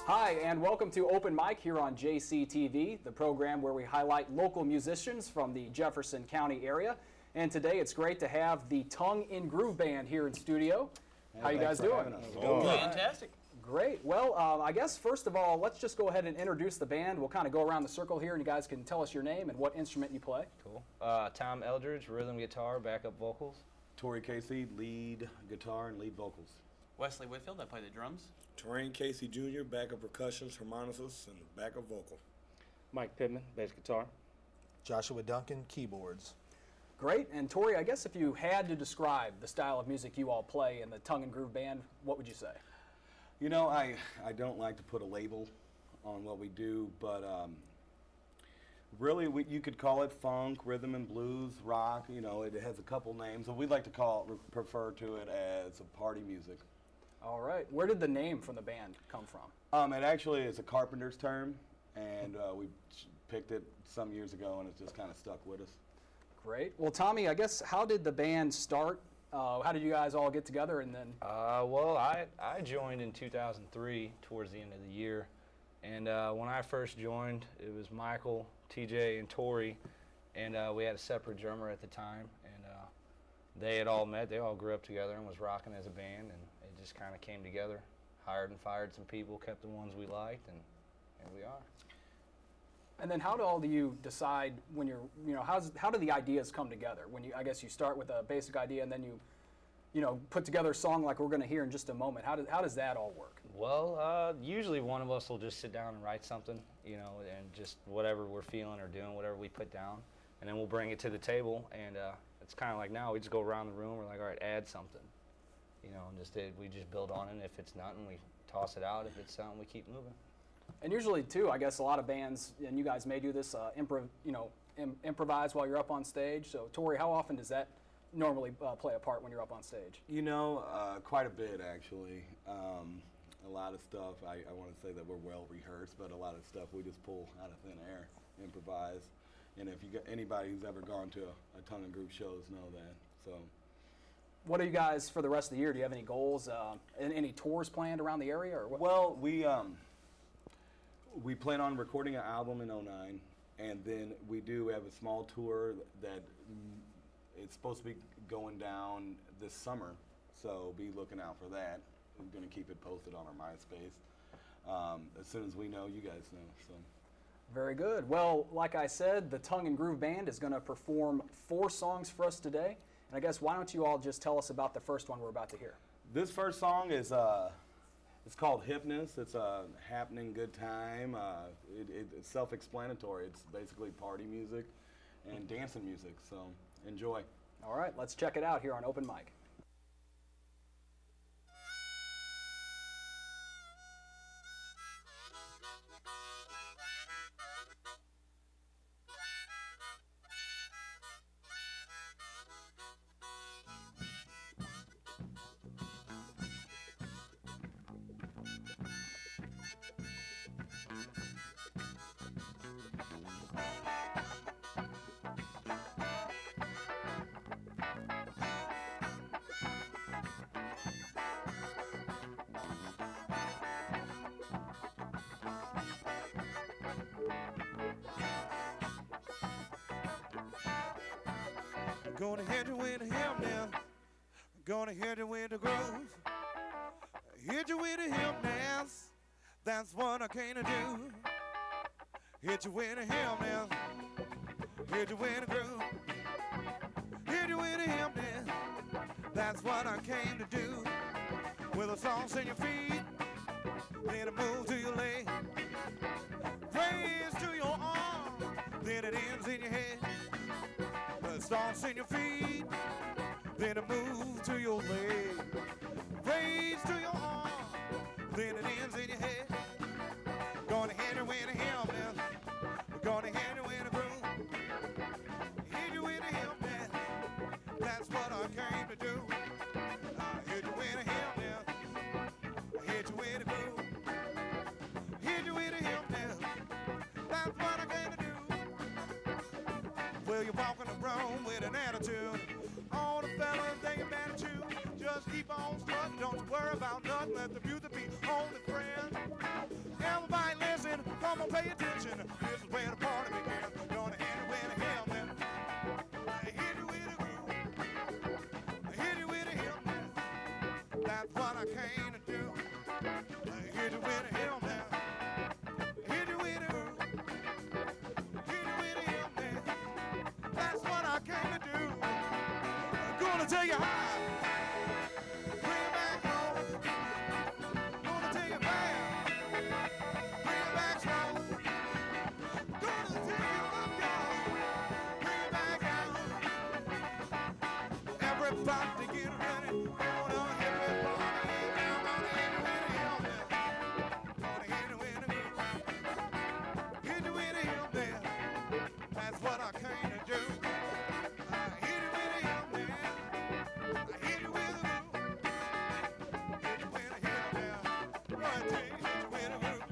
Hi, and welcome to Open Mic here on JCTV, the program where we highlight local musicians from the Jefferson County area. And today it's great to have the Tongue in Groove Band here in studio. How you guys doing? Fantastic. Great. Well, I guess first of all, let's just go ahead and introduce the band. We'll kind of go around the circle here, and you guys can tell us your name and what instrument you play. Cool. Tom Eldridge, rhythm guitar, backup vocals. Tori Casey, lead guitar and lead vocals. Wesley Whitfield, I play the drums. Terrain Casey Jr., backup percussions, harmonicist, and backup vocal. Mike Pittman, bass guitar. Joshua Duncan, keyboards. Great. And Tori, I guess if you had to describe the style of music you all play in the Tongue and Groove Band, what would you say? You know, I don't like to put a label on what we do, but really you could call it funk, rhythm and blues, rock. You know, it has a couple names, but we'd like to prefer to it as a party music. All right. Where did the name from the band come from? It actually is a carpenter's term, and we picked it some years ago, and it's just kind of stuck with us. Great. Well, Tommy, I guess how did the band start? How did you guys all get together? And then Well, I joined in 2003 towards the end of the year. And when I first joined, it was Michael, TJ, and Tori. And we had a separate drummer at the time. And they had all met. They all grew up together and was rocking as a band. And it just kind of came together. Hired and fired some people, kept the ones we liked, and here we are. And then how do all of you decide when you're, how do the ideas come together? When I guess you start with a basic idea and then you put together a song like we're going to hear in just a moment. How does that all work? Well, usually one of us will just sit down and write something, and just whatever we're feeling or doing, whatever we put down, and then we'll bring it to the table, and it's kind of like now we just go around the room, we're like, all right, add something, and we just build on it, and if it's nothing, we toss it out, if it's something, we keep moving. And usually, too, I guess a lot of bands, and you guys may do this, improvise while you're up on stage. So, Tori, how often does that normally play a part when you're up on stage? Quite a bit, actually. A lot of stuff, I want to say that we're well rehearsed, but a lot of stuff we just pull out of thin air, improvise. And if you got anybody who's ever gone to a Tongue and Groove shows know that. So, what are you guys for the rest of the year? Do you have any goals, any tours planned around the area? Or what? Well, we plan on recording an album in 2009, and then we do have a small tour that it's supposed to be going down this summer, so be looking out for that. We're going to keep it posted on our MySpace. As soon as we know, you guys know. So. Very good. Well, like I said, the Tongue and Groove Band is going to perform 4 songs for us today, and I guess why don't you all just tell us about the first one we're about to hear? This first song is it's called Hypnus. It's a happening good time. It's self-explanatory. It's basically party music and dancing music, so enjoy. All right, let's check it out here on Open Mic. Gonna hit you with a hymn now. Gonna hit you with a groove. Hit you with a hymn dance. That's what I came to do. Hit you with a hymn now. Hit you with a groove. Hit you with a hymn dance. That's what I came to do. With a sauce in your feet, then a move to your leg. Praise to your arm, then it ends in your head. Stomps in your feet, then a move to your leg. Praise to your arm, then it ends in your head. Gonna hit you with a hymn now. We're gonna hit you with a groove. Hit you with a hymn now. That's what I came to do. I hit you with a hymn now. I hit you with a groove. Hit you with a hymn now. That's what I came to do. Well, you're walking around with an attitude. All the fellas thinking bad at you. Just keep on strutting, don't you worry about nothing. Let the music be only friend. tell you how. Bring it back home. Gonna take it back. Bring it back home. Gonna take it up, y'all. Bring it back out. Everybody get ready. Gonna hit it, gonna hit it, gonna hit it with a hill there. Gonna hit it with a groove. Hit it with a hill there. That's what I came to do. I hit it with a hill there. I hit it with a groove. Hit it with a hill there. Right there, hit it with a groove.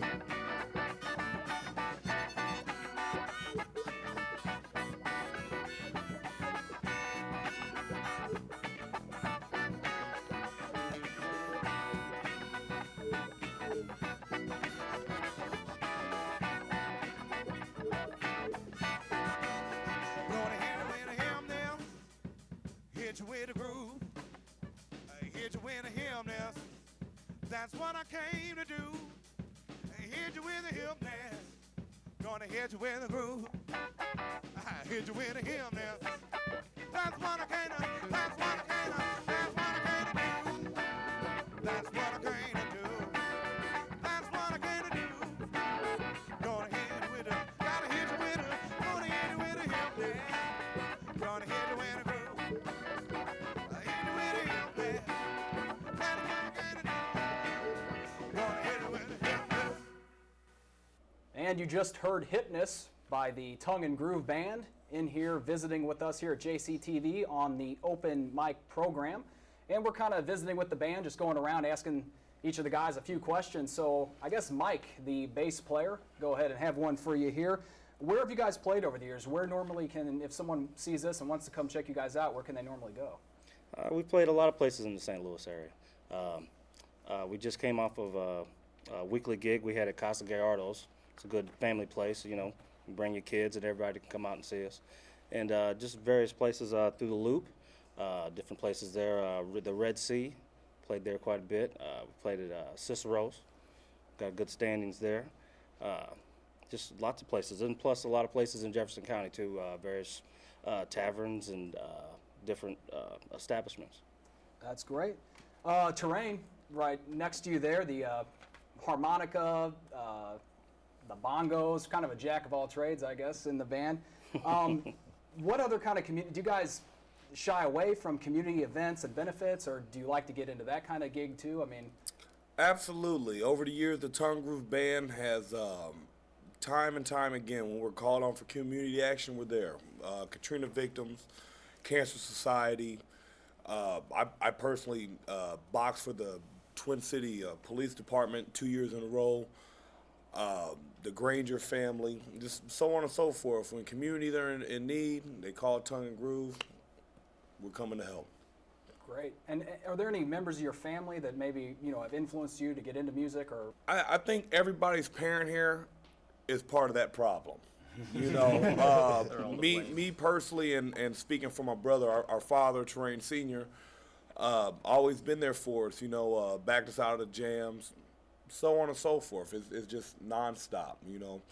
Gonna hit it with a hymn now. Hit you with a groove. Hit you with a hymn now. That's what I came to do. Hit you with a hymn now. Gonna hit you with a groove. Hit you with a hymn now. That's what I came to. That's what I came to. That's what I came to do. That's what I came to do. That's what I came to do. Gonna hit you with a. Gotta hit you with a. Gonna hit you with a hymn now. Gonna hit you with a groove. Hit you with a hymn now. That's what I came to do. Gonna hit you with a hymn now. And you just heard Hypnus by the Tongue and Groove Band in here visiting with us here at JCTV on the open mic program. And we're kind of visiting with the band, just going around asking each of the guys a few questions. So I guess Mike, the bass player, go ahead and have one for you here. Where have you guys played over the years? Where normally can, if someone sees this and wants to come check you guys out, where can they normally go? We played a lot of places in the St. Louis area. We just came off of a weekly gig we had at Casa Gallardo's. It's a good family place, you know. You bring your kids and everybody can come out and see us. And just various places through the Loop, different places there. The Red Sea, played there quite a bit. We played at Cicero's, got good standings there. Just lots of places, and plus a lot of places in Jefferson County too, various taverns and different establishments. That's great. Terrain, right next to you there, the harmonica, the bongos, kind of a jack of all trades, I guess, in the band. What other kind of community, do you guys shy away from community events and benefits, or do you like to get into that kind of gig too? I mean, Absolutely. Over the years, the Tongue Groove Band has, time and time again, when we're called on for community action, we're there. Katrina victims, Cancer Society. I personally boxed for the Twin City Police Department 2 years in a row. The Granger family, just so on and so forth. When communities are in need, they call Tongue and Groove. We're coming to help. great. And are there any members of your family that maybe, you know, have influenced you to get into music, or? I think everybody's parent here is part of that problem. You know, me personally, and speaking for my brother, our father, Terrain Sr., always been there for us, you know, backed us out of the jams, so on and so forth. It's just nonstop, you know.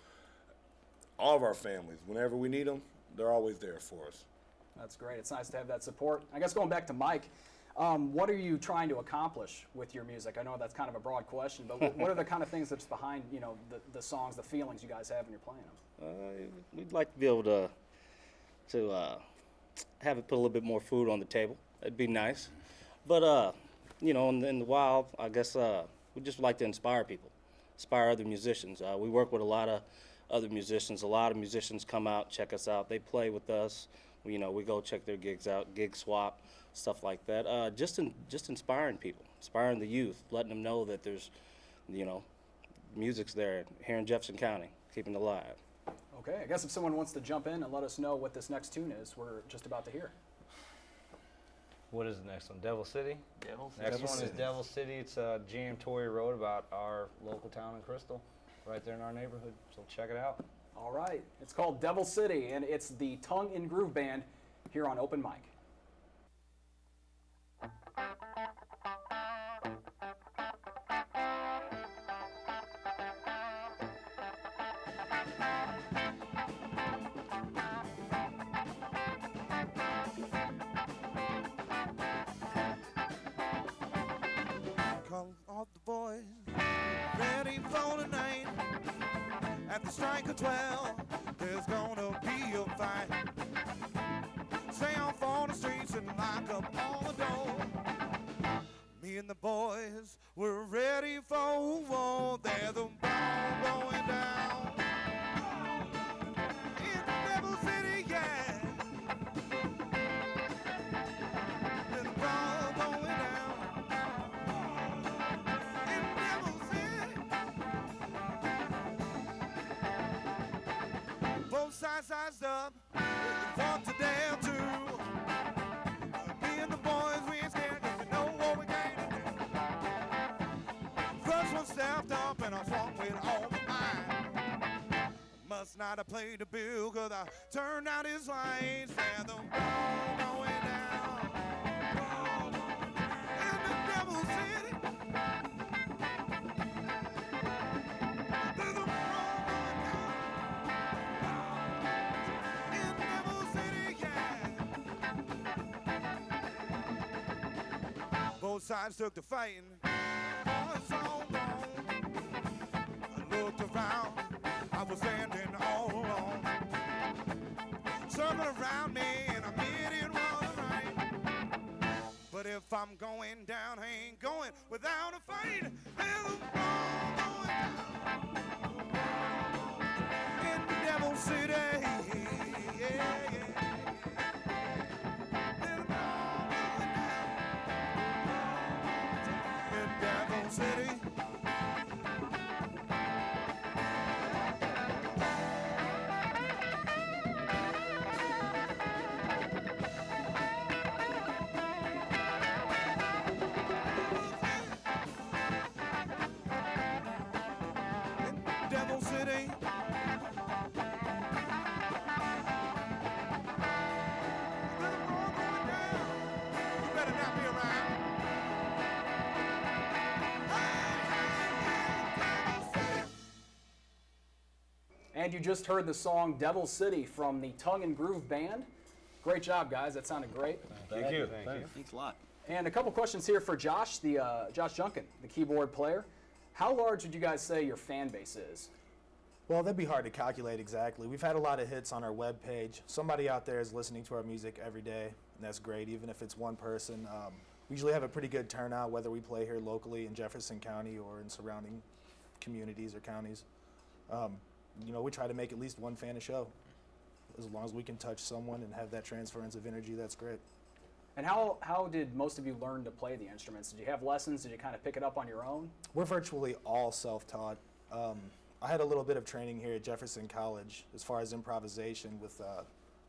All of our families, whenever we need them, they're always there for us. That's great. It's nice to have that support. I guess going back to Mike, what are you trying to accomplish with your music? I know that's kind of a broad question, but what are the kind of things that's behind, you know, the songs, the feelings you guys have when you're playing them? We'd like to be able to have it put a little bit more food on the table. It'd be nice. But, you know, in the wild, I guess we just like to inspire people, inspire other musicians. We work with a lot of other musicians. A lot of musicians come out, check us out. They play with us. We go check their gigs out, gig swap, stuff like that. Just inspiring people, inspiring the youth, letting them know that there's, you know, music's there here in Jefferson County, keeping it alive. Okay, I guess if someone wants to jump in and let us know what this next tune is, we're just about to hear. What is the next one? Devil City? Devil Next City. one is Devil City. It's G.M. Torrey Road, about our local town in Crystal, right there in our neighborhood. So check it out. All right, it's called Devil City, and it's the Tongue and Groove Band here on Open Mic. ready for tonight. At the strike of 12, there's gonna be a fight. Stay off on the streets and lock up all the doors. Me and the boys, we're ready for war. There's a ball going down in Devil City, yeah. There's a ball going down in Devil City. Both sides sized up, fought to dare to. Me and the boys, we ain't scared 'cause we know what we came to do. First one stepped up and I swung with all my might. Must not have played the bill 'cause I turned out his lights. And the ball going down in the Devil City. There's a ball going down in Devil City, yeah. Both sides took to fighting. Boys all alone. I looked around. I was standing all alone. Circle around me and I admit it was right. But if I'm going down, I ain't going without a fight. There's a ball going down in the Devil City. Yeah, yeah. There's a ball going down in Devil City. In Devil City. There's a ball going down. You better not be around. And you just heard the song Devil City from the Tongue and Groove Band. Great job, guys. That sounded great. Thank you. Thanks a lot. And a couple questions here for Josh, Josh Junkin, the keyboard player. How large would you guys say your fan base is? Well, that'd be hard to calculate exactly. We've had a lot of hits on our webpage. Somebody out there is listening to our music every day, and that's great, even if it's one person. We usually have a pretty good turnout, whether we play here locally in Jefferson County or in surrounding communities or counties. You know, we try to make at least one fan a show. As long as we can touch someone and have that transference of energy, that's great. And how did most of you learn to play the instruments? Did you have lessons? Did you kind of pick it up on your own? We're virtually all self-taught. I had a little bit of training here at Jefferson College as far as improvisation with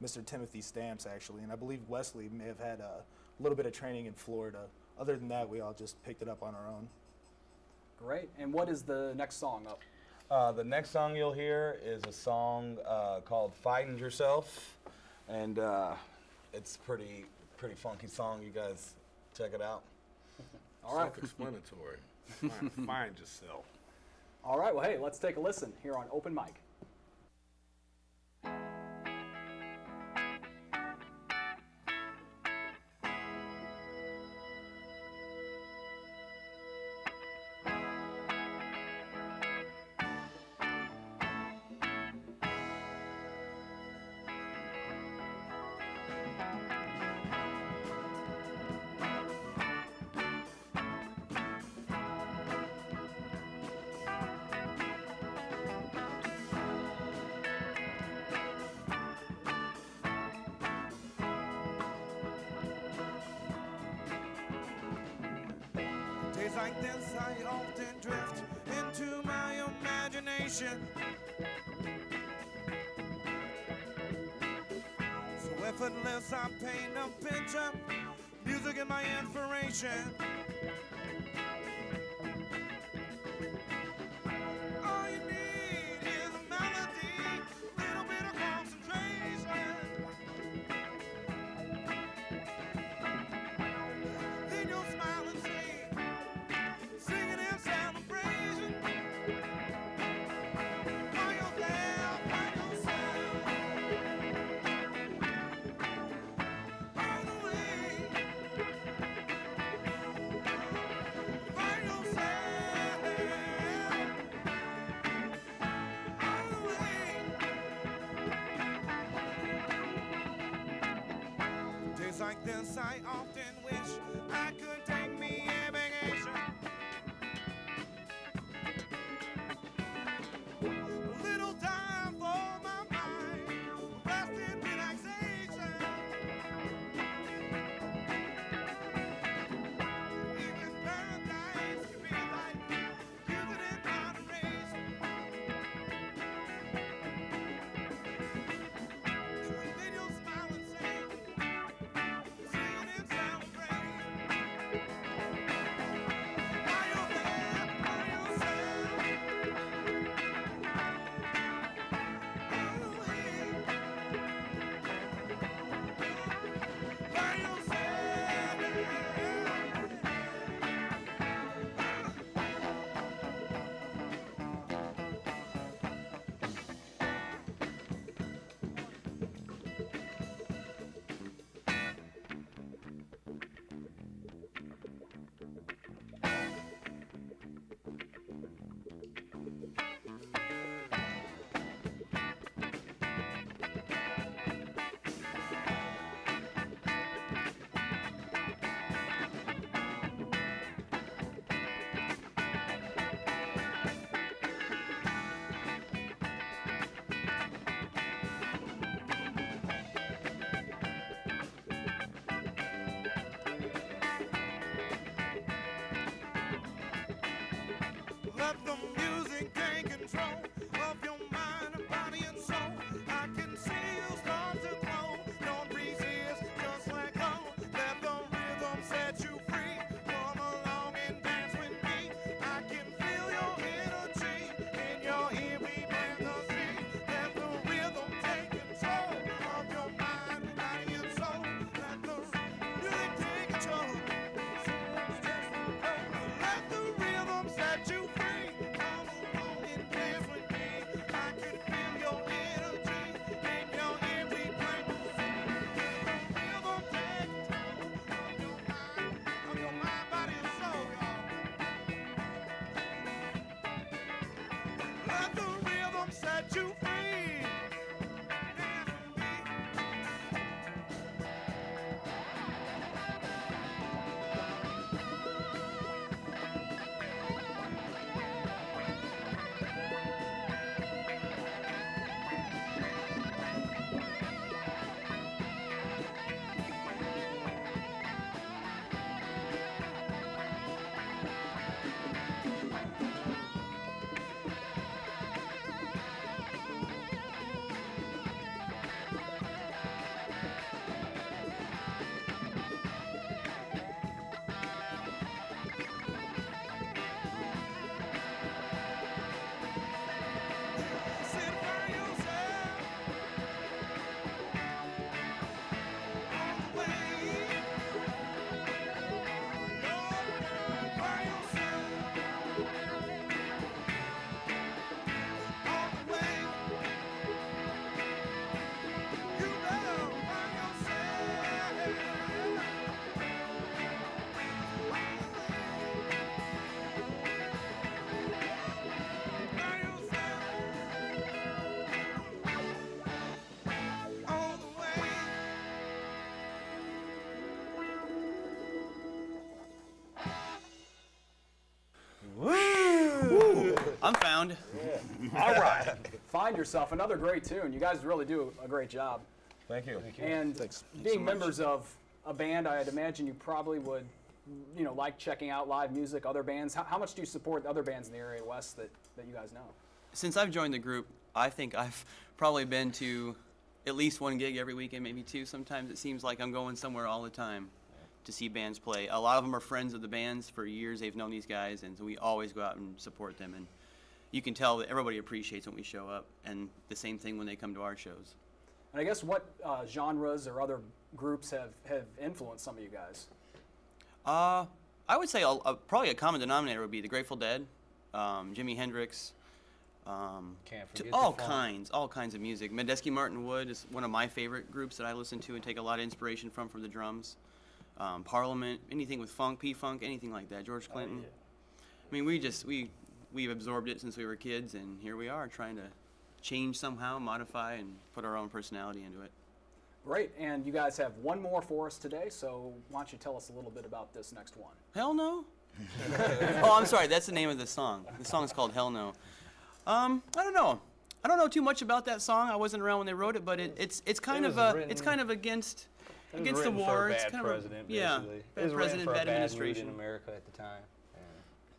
Mr. Timothy Stamps, actually, and I believe Wesley may have had a little bit of training in Florida. Other than that, we all just picked it up on our own. Great. And what is the next song up? The next song you'll hear is a song called "Fighting Yourself," and it's pretty funky song. You guys check it out. All right. Self-explanatory. Find yourself. All right. Well, hey, let's take a listen here on Open Mic. Days like this, I often drift into my imagination. So effortless, I paint a picture. Music is my inspiration. All you need is a melody, little bit of concentration. Then you'll smile and sing, singing in celebration. While you're there by yourself, all the way. like this, I often wish I could take me a vacation. A little time for my mind, rest and relaxation. Even paradise can be like using it in moderation. And then you'll smile and say, sing and celebrate. Are you there? Are you sad? Are you sad? Let the music take control of your mind, body, and soul. I can see you start to glow. Don't resist, just let go. Let the rhythm set you free. Come along and dance with me. I can feel your energy in your ear. We plant the seed. Let the rhythm take control of your mind, body, and soul. Let the music take control. Let the rhythm set you free. Come along and dance with me. I can feel your energy in your ear. We play the rhythm take control of your mind, body, and soul, y'all. Let the rhythm set you free. Dance with me. Sit by yourself on the way. You're by yourself on the way. You better by yourself on the way. I'm found. All right. Find Yourself, another great tune. You guys really do a great job. Thank you. And being members of a band, I'd imagine you probably would, like checking out live music, other bands. How much do you support other bands in the area west that you guys know? Since I've joined the group, I think I've probably been to at least one gig every weekend, maybe two. Sometimes it seems like I'm going somewhere all the time to see bands play. A lot of them are friends of the bands for years. They've known these guys, and so we always go out and support them. And you can tell that everybody appreciates when we show up, and the same thing when they come to our shows. And I guess what genres or other groups have influenced some of you guys? I would say probably a common denominator would be the Grateful Dead, Jimi Hendrix, Can't forget all the funk. kinds of music. Medeski Martin Wood is one of my favorite groups that I listen to and take a lot of inspiration from the drums. Parliament, anything with funk, P-Funk, anything like that. George Clinton. I mean, we've absorbed it since we were kids, and here we are trying to change somehow, modify, and put our own personality into it. Great, and you guys have one more for us today, so why don't you tell us a little bit about this next one? Hell no. Oh, I'm sorry. That's the name of the song. The song is called Hell No. I don't know. I don't know too much about that song. I wasn't around when they wrote it, but it's kind was of written- it's kind of against It was the written war. for a It's bad kind president, of a, yeah, basically. It bad was written president, for a bad bad mood administration. in America at the time, and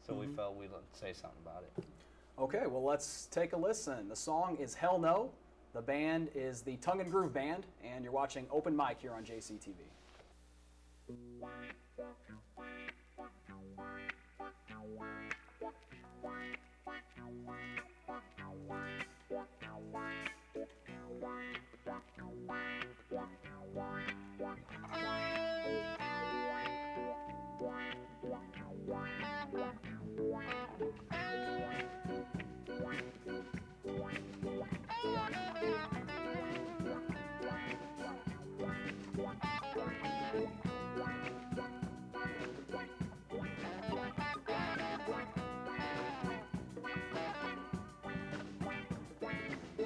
so we felt we'd say something about it. Okay, well, let's take a listen. The song is Hell No. The band is the Tongue and Groove Band, and you're watching Open Mic here on JCTV.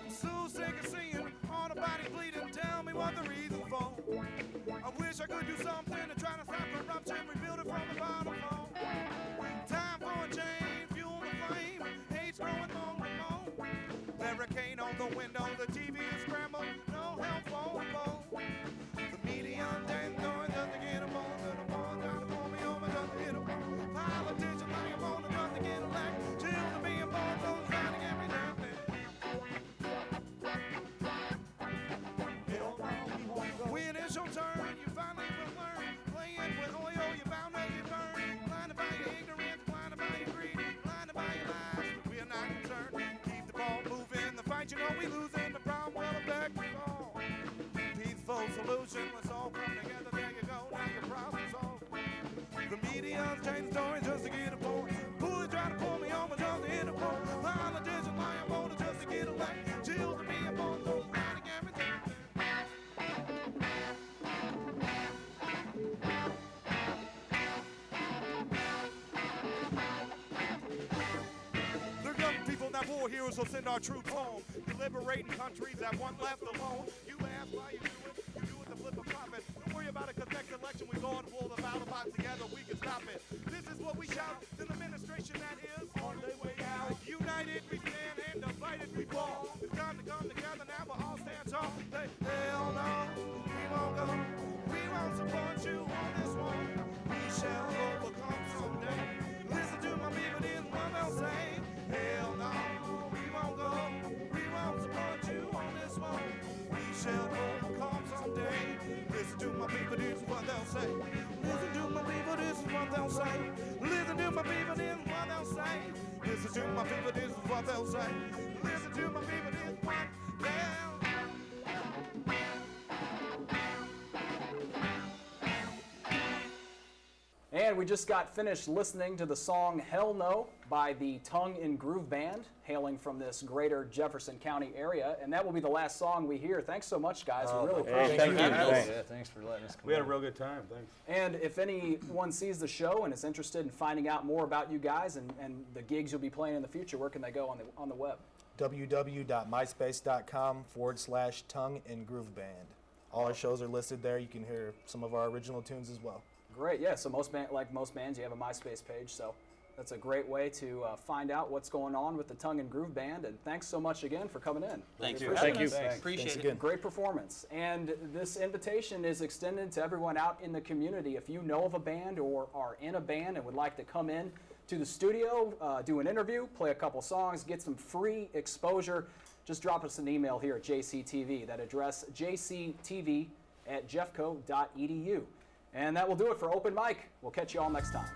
So sick of seeing all the bodies bleeding. Tell me what the reason for. I wish I could do something to try to stop corruption, rebuild it from the bottom floor. Time for a change, fuel the flame. Hate's growing more and more. Barricade on the window, the TV is scrambled. No help for the poor. The media and doing just to get a bone. The one trying to pull me over just to get a bone. Politicians like a bone just to get elected. Children being born, those trying to get me down there. When it's your turn, you finally will learn. Playing with oil, you're bound to get burned. Blinded by your ignorance, blinded by your greed, blinded by your lies. But we're not concerned. Keep the ball moving. The fight, you know we losing. The problem will affect us all. Peaceful solution. Let's all come together. There you go. Now your problem solved. The media's changing stories just to get a point. Bullies try to pull me over just to hit a point. Politicians lying voters just to get elected. Children being born, those fighting everything. They're young people, not war heroes, so send our troops home. You're liberating countries that want left alone. You ask why you do it, you do it to flip a profit. Don't worry about it, cause next election we go and pull the battle box together, we can stop it. This is what we shout to the administration that is on their way out. United we stand and divided we fall. It's time to come together now, but all stand tall. Say, hell no, we won't go. We won't support you on this one. We shall overcome someday. Listen to my people, this is what they'll say. Hell no, we won't go. We won't support you on this one. We shall overcome someday. Listen to my people, this is what they'll say. Listen to my people, this is what they'll say. Listen to my people, this is what they'll say. Listen to my people, this is what they'll say. Listen to my people, this is what they'll say. And we just got finished listening to the song Hell No by the Tongue and Groove Band, hailing from this greater Jefferson County area. And that will be the last song we hear. Thanks so much, guys. We really appreciate thank it. you. Yeah, thanks for letting us come We had a in. real good time. Thanks. And if anyone sees the show and is interested in finding out more about you guys and the gigs you'll be playing in the future, where can they go on the web? www.myspace.com/Tongue and Groove Band. All our shows are listed there. You can hear some of our original tunes as well. Great, yeah. So like most bands, you have a MySpace page. So that's a great way to find out what's going on with the Tongue and Groove Band. And thanks so much again for coming in. Thanks Really for Thank having you. us. Thanks. Appreciate Thanks it. again. Great performance. And this invitation is extended to everyone out in the community. If you know of a band or are in a band and would like to come in to the studio, do an interview, play a couple songs, get some free exposure, just drop us an email here at JCTV. That address, jctv@jeffco.edu. And that will do it for Open Mic. We'll catch you all next time.